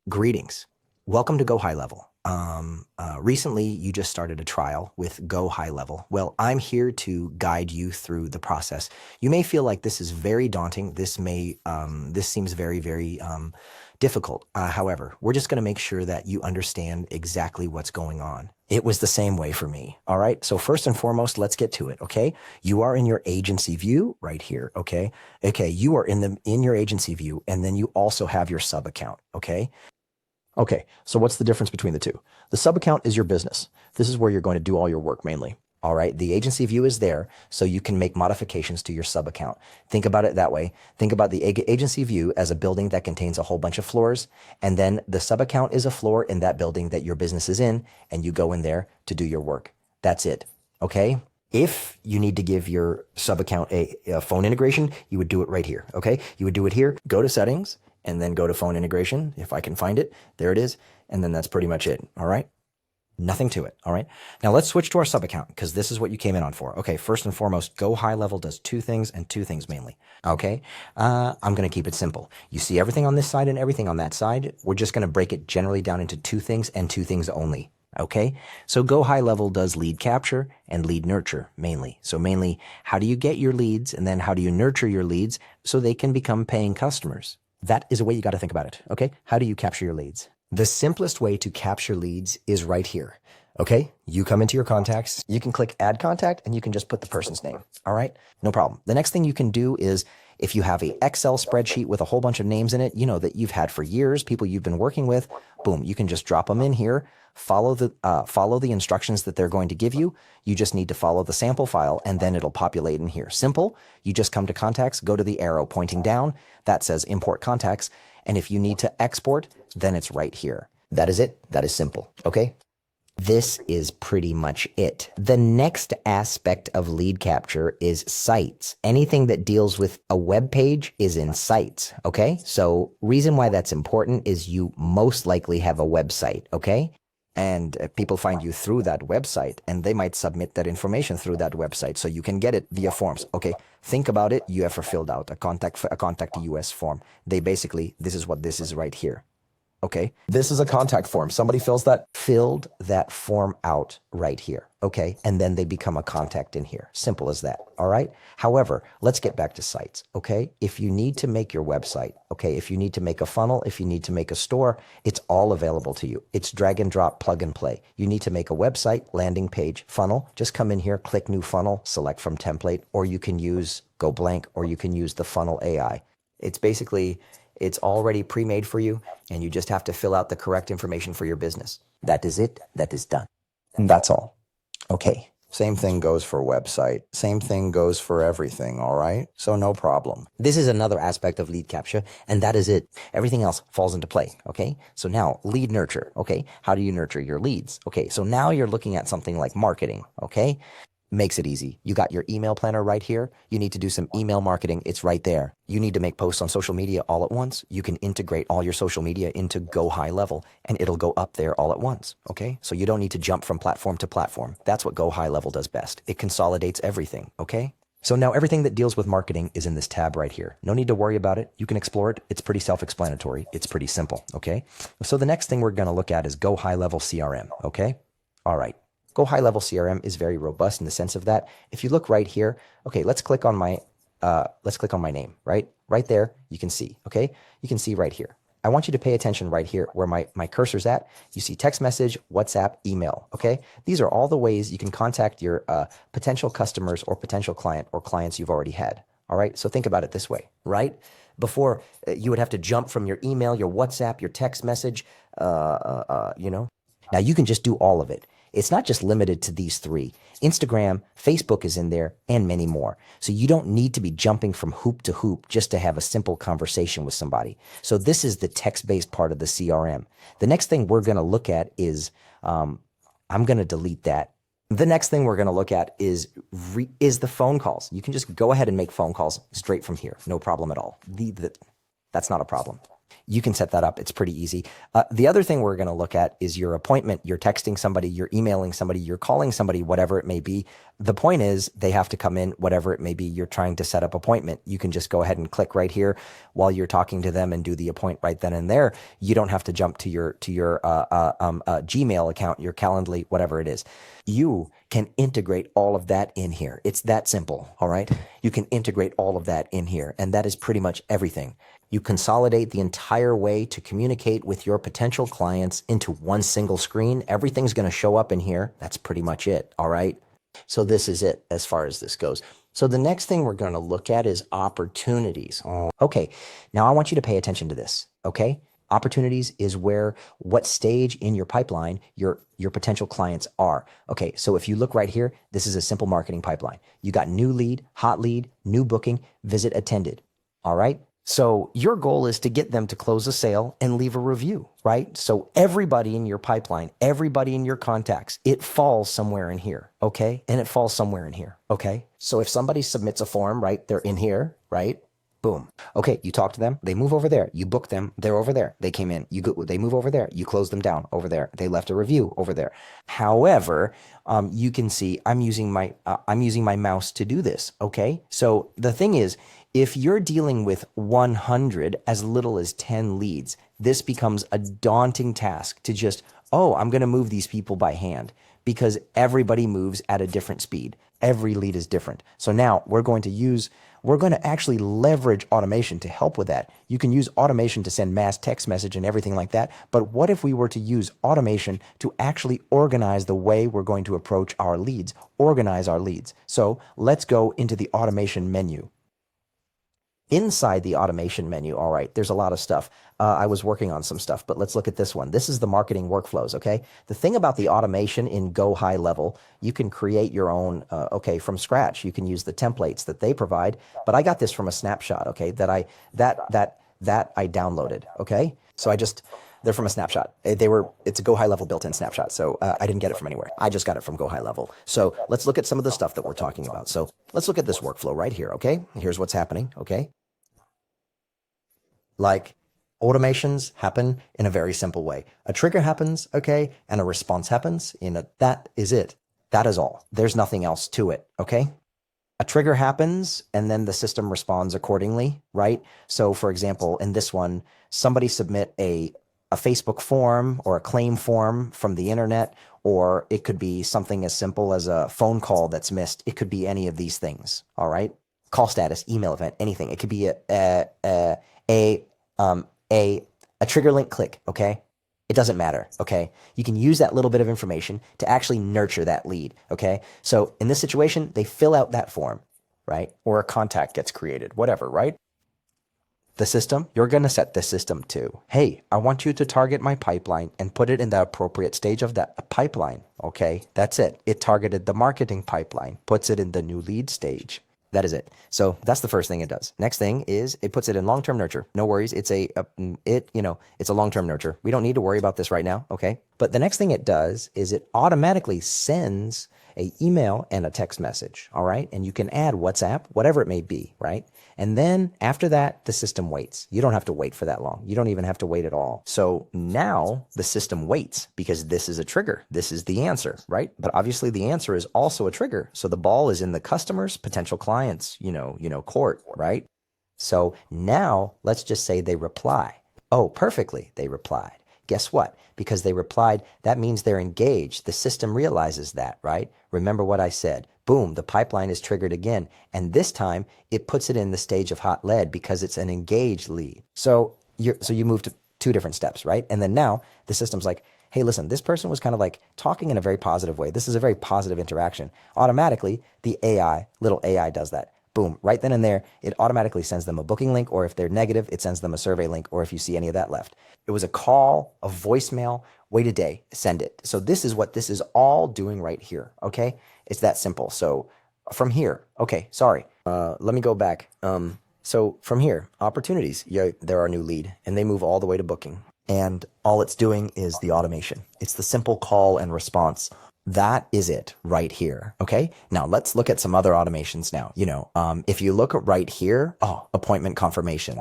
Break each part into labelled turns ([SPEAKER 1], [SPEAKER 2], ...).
[SPEAKER 1] Greetings. Welcome to GoHighLevel. Recently, you just started a trial with GoHighLevel. Well, I'm here to guide you through the process. You may feel like this is very daunting. This seems very difficult. However, we're just going to make sure that you understand exactly what's going on. It was the same way for me. All right. So first and foremost, let's get to it. Okay. You are in your agency view right here. Okay. Okay. You are in your agency view, and then you also have your sub account. Okay. Okay, so what's the difference between the two? The sub account is your business. This is where you're going to do all your work mainly. All right, the agency view is there so you can make modifications to your sub account. Think about it that way. Think about the agency view as a building that contains a whole bunch of floors, and then the sub account is a floor in that building that your business is in, and you go in there to do your work. That's it. Okay? If you need to give your sub account a phone integration, you would do it right here. Okay? You would do it here. Go to settings and then go to phone integration. If I can find it, there it is. And then that's pretty much it. All right. Nothing to it. All right. Now let's switch to our sub account because this is what you came in on for. Okay. First and foremost, GoHighLevel does two things and two things mainly. Okay. I'm going to keep it simple. You see everything on this side and everything on that side. We're just going to break it generally down into two things and two things only. Okay. So GoHighLevel does lead capture and lead nurture mainly. So mainly, how do you get your leads and then how do you nurture your leads so they can become paying customers? That is a way you got to think about it. Okay. How do you capture your leads? The simplest way to capture leads is right here. Okay. You come into your contacts, you can click add contact and you can just put the person's name. All right. No problem. The next thing you can do is if you have a Excel spreadsheet with a whole bunch of names in it, that you've had for years, people you've been working with, boom, you can just drop them in here. Follow the instructions that they're going to give you. You just need to follow the sample file and then it'll populate in here. Simple. You just come to contacts, go to the arrow pointing down. That says import contacts. And if you need to export, then it's right here. That is it. That is simple. Okay. This is pretty much it. The next aspect of lead capture is sites. Anything that deals with a web page is in sites. Okay. So reason why that's important is you most likely have a website. Okay. And people find you through that website and they might submit that information through that website. So you can get it via forms. Okay. Think about it. You ever filled out a contact US form. This is what this is right here. Okay. This is a contact form. Somebody filled that form out right here. Okay. And then they become a contact in here. Simple as that. All right. However, let's get back to sites. Okay. If you need to make your website, okay, if you need to make a funnel, if you need to make a store, it's all available to you. It's drag and drop, plug and play. You need to make a website, landing page, funnel. Just come in here, click new funnel, select from template, or you can use go blank, or you can use the funnel AI. It's already pre-made for you, and you just have to fill out the correct information for your business. That is it. That is done. And that's all. Okay. Same thing goes for website. Same thing goes for everything, all right? So no problem. This is another aspect of lead capture, and that is it. Everything else falls into play, okay? So now, lead nurture, okay? How do you nurture your leads? Okay, so now you're looking at something like marketing, okay? Makes it easy. You got your email planner right here. You need to do some email marketing. It's right there. You need to make posts on social media all at once. You can integrate all your social media into GoHighLevel and it'll go up there all at once. Okay. So you don't need to jump from platform to platform. That's what GoHighLevel does best. It consolidates everything. Okay. So now everything that deals with marketing is in this tab right here. No need to worry about it. You can explore it. It's pretty self-explanatory. It's pretty simple. Okay. So the next thing we're going to look at is GoHighLevel CRM. Okay. All right. GoHighLevel CRM is very robust in the sense of that. If you look right here, okay, let's click on my name, right? Right there, you can see, okay? You can see right here. I want you to pay attention right here where my cursor's at. You see text message, WhatsApp, email, okay? These are all the ways you can contact your potential customers or potential client or clients you've already had, all right? So think about it this way, right? Before, you would have to jump from your email, your WhatsApp, your text message, Now you can just do all of it. It's not just limited to these three. Instagram, Facebook is in there, and many more. So you don't need to be jumping from hoop to hoop just to have a simple conversation with somebody. So this is the text-based part of the CRM. The next thing we're going to look at is, I'm going to delete that. The next thing we're going to look at is the phone calls. You can just go ahead and make phone calls straight from here. No problem at all. That's not a problem. You can set that up. It's pretty easy. The other thing we're going to look at is your appointment. You're texting somebody, you're emailing somebody, you're calling somebody, whatever it may be. The point is they have to come in, whatever it may be. You're trying to set up appointment. You can just go ahead and click right here while you're talking to them and do the appoint right then and there. You don't have to jump to your Gmail account, your Calendly, whatever it is. You can integrate all of that in here. It's that simple. All right. You can integrate all of that in here. And that is pretty much everything. You consolidate the entire way to communicate with your potential clients into one single screen. Everything's going to show up in here. That's pretty much it. All right. So this is it as far as this goes. So the next thing we're going to look at is opportunities. Okay. Now I want you to pay attention to this. Okay. Opportunities is what stage in your pipeline your potential clients are. Okay, so if you look right here, this is a simple marketing pipeline. You got new lead, hot lead, new booking, visit attended. All right. So your goal is to get them to close a sale and leave a review, right? So everybody in your pipeline, everybody in your contacts, it falls somewhere in here, okay? And it falls somewhere in here, okay? So if somebody submits a form, right, they're in here, right? Boom. Okay, you talk to them, they move over there, you book them, they're over there, they came in, they move over there, you close them down over there, they left a review over there. However, you can see I'm using my mouse to do this, okay? So the thing is, if you're dealing with 100 as little as 10 leads, this becomes a daunting task to just, I'm going to move these people by hand because everybody moves at a different speed. Every lead is different. So now we're going to actually leverage automation to help with that. You can use automation to send mass text message and everything like that. But what if we were to use automation to actually organize the way we're going to approach our leads, organize our leads? So let's go into the automation menu. Inside the automation menu, all right, there's a lot of stuff. I was working on some stuff, but let's look at this one. This is the marketing workflows, okay? The thing about the automation in GoHighLevel, you can create your own, from scratch. You can use the templates that they provide, but I got this from a snapshot, okay, that I downloaded, okay? So they're from a snapshot. It's a GoHighLevel built-in snapshot, so I didn't get it from anywhere. I just got it from GoHighLevel. So let's look at some of the stuff that we're talking about. So let's look at this workflow right here, okay? Here's what's happening, okay? Like automations happen in a very simple way. A trigger happens, okay, and a response happens. That is it. That is all. There's nothing else to it, okay? A trigger happens and then the system responds accordingly, right? So for example, in this one, somebody submit a Facebook form or a claim form from the internet, or it could be something as simple as a phone call that's missed. It could be any of these things, all right? Call status, email event, anything. It could be a trigger link click, okay? It doesn't matter, okay? You can use that little bit of information to actually nurture that lead, okay? So in this situation, they fill out that form, right? Or a contact gets created, whatever, right? The system, you're going to set the system to, hey, I want you to target my pipeline and put it in the appropriate stage of that pipeline, okay? That's it. It targeted the marketing pipeline, puts it in the new lead stage. That is it. So that's the first thing it does. Next thing is it puts it in long-term nurture. No worries. It's a long-term nurture. We don't need to worry about this right now. Okay. But the next thing it does is it automatically sends a email and a text message. All right. And you can add WhatsApp, whatever it may be. Right. And then after that, the system waits. You don't have to wait for that long. You don't even have to wait at all. So now the system waits because this is a trigger. This is the answer, right? But obviously the answer is also a trigger. So the ball is in the customer's potential clients, court, right? So now let's just say they reply. Oh, perfectly. They replied. Guess what? Because they replied, that means they're engaged. The system realizes that, right? Remember what I said. Boom, the pipeline is triggered again. And this time it puts it in the stage of hot lead because it's an engaged lead. So you move to two different steps, right? And then now the system's like, hey, listen, this person was kind of like talking in a very positive way. This is a very positive interaction. Automatically, the little AI does that. Boom, right then and there, it automatically sends them a booking link, or if they're negative, it sends them a survey link, or if you see any of that left. It was a call, a voicemail, wait a day, send it. So this is what this is all doing right here, okay? It's that simple. So from here, okay, sorry. Let me go back. So from here, opportunities, they're our new lead, and they move all the way to booking. And all it's doing is the automation. It's the simple call and response. That is it right here. Okay. Now let's look at some other automations now. If you look at right here, oh, appointment confirmation.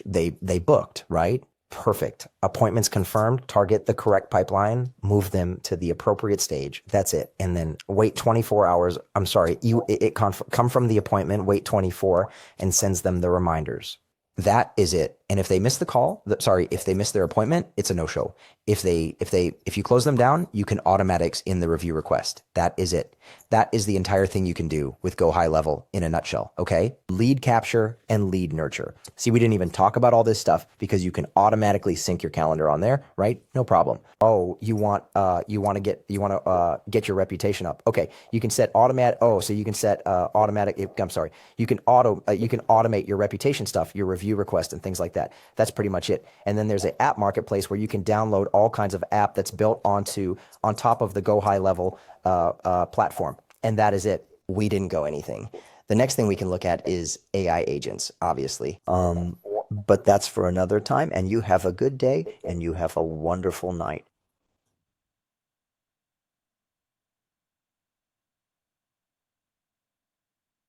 [SPEAKER 1] They booked, right? Perfect. Appointments confirmed, target the correct pipeline, move them to the appropriate stage. That's it. And then wait 24 hours. I'm sorry, come from the appointment, wait 24 and sends them the reminders. That is it. And if they miss the call, if they miss their appointment, it's a no-show. If you close them down, you can automatics in the review request. That is it. That is the entire thing you can do with GoHighLevel in a nutshell. Okay. Lead capture and lead nurture. See, we didn't even talk about all this stuff because you can automatically sync your calendar on there, right? No problem. Oh, you want to get your reputation up. Okay. You can set automatic. Oh, so you can set automatic. I'm sorry. You can automate your reputation stuff, your review request and things like that. That's pretty much it. And then there's an app marketplace where you can download all kinds of app that's built on top of the GoHighLevel platform. And that is it. We didn't go anything. The next thing we can look at is AI agents, obviously.
[SPEAKER 2] But that's for another time. And you have a good day and you have a wonderful night.